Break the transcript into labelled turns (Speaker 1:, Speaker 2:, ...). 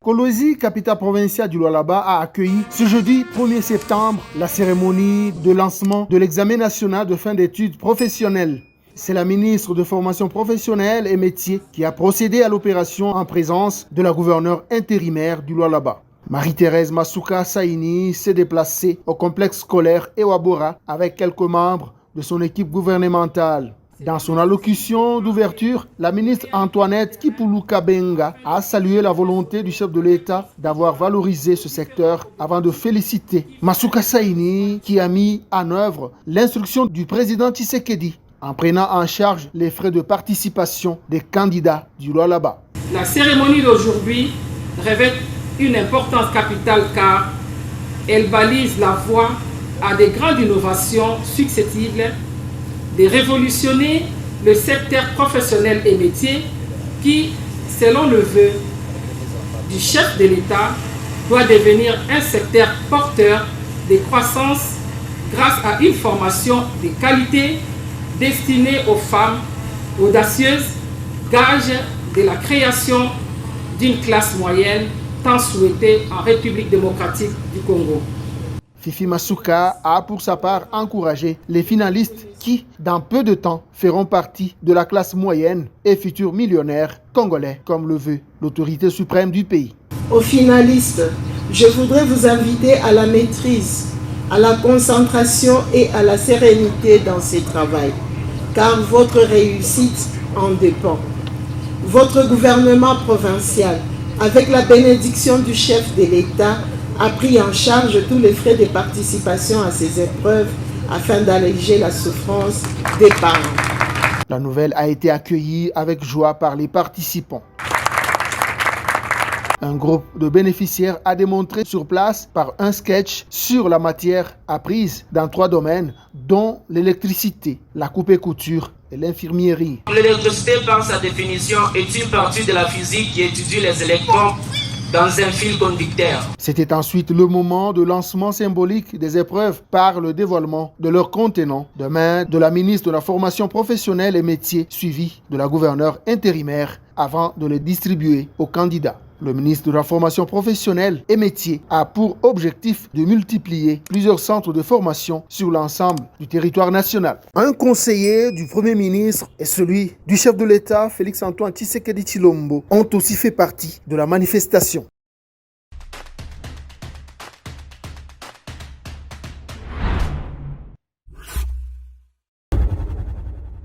Speaker 1: Kolwezi, capitale provinciale du Lualaba, a accueilli ce jeudi 1er septembre la cérémonie de lancement de l'examen national de fin d'études professionnelles. C'est la ministre de Formation professionnelle et métiers qui a procédé à l'opération en présence de la gouverneure intérimaire du Lualaba. Marie-Thérèse Masuka Saini s'est déplacée au complexe scolaire Ewabora avec quelques membres de son équipe gouvernementale. Dans son allocution d'ouverture, la ministre Antoinette Kipulu Kabenga a salué la volonté du chef de l'État d'avoir valorisé ce secteur avant de féliciter Masuka Saini qui a mis en œuvre l'instruction du président Tshisekedi en prenant en charge les frais de participation des candidats du Lualaba.
Speaker 2: La cérémonie d'aujourd'hui revêt une importance capitale car elle balise la voie à des grandes innovations successives, de révolutionner le secteur professionnel et métier qui, selon le vœu du chef de l'État, doit devenir un secteur porteur de croissance grâce à une formation de qualité destinée aux femmes audacieuses, gage de la création d'une classe moyenne tant souhaitée en République démocratique du Congo.
Speaker 1: Fifi Masuka a pour sa part encouragé les finalistes qui, dans peu de temps, feront partie de la classe moyenne et futurs millionnaires congolais, comme le veut l'autorité suprême du pays.
Speaker 3: Aux finalistes, je voudrais vous inviter à la maîtrise, à la concentration et à la sérénité dans ce travail, car votre réussite en dépend. Votre gouvernement provincial, avec la bénédiction du chef de l'État, a pris en charge tous les frais de participation à ces épreuves afin d'alléger la souffrance des parents.
Speaker 1: La nouvelle a été accueillie avec joie par les participants. Un groupe de bénéficiaires a démontré sur place par un sketch sur la matière apprise dans 3 domaines, dont l'électricité, la coupe et couture et l'infirmierie.
Speaker 4: L'électricité, par sa définition, est une partie de la physique qui étudie les électrons dans un fil conducteur.
Speaker 1: C'était ensuite le moment de lancement symbolique des épreuves par le dévoilement de leur contenant de main de la ministre de la Formation professionnelle et métiers, suivi de la gouverneure intérimaire avant de les distribuer aux candidats. Le ministre de la Formation professionnelle et métiers a pour objectif de multiplier plusieurs centres de formation sur l'ensemble du territoire national. Un conseiller du Premier ministre et celui du chef de l'État, Félix Antoine Tshisekedi Tshilombo, ont aussi fait partie de la manifestation.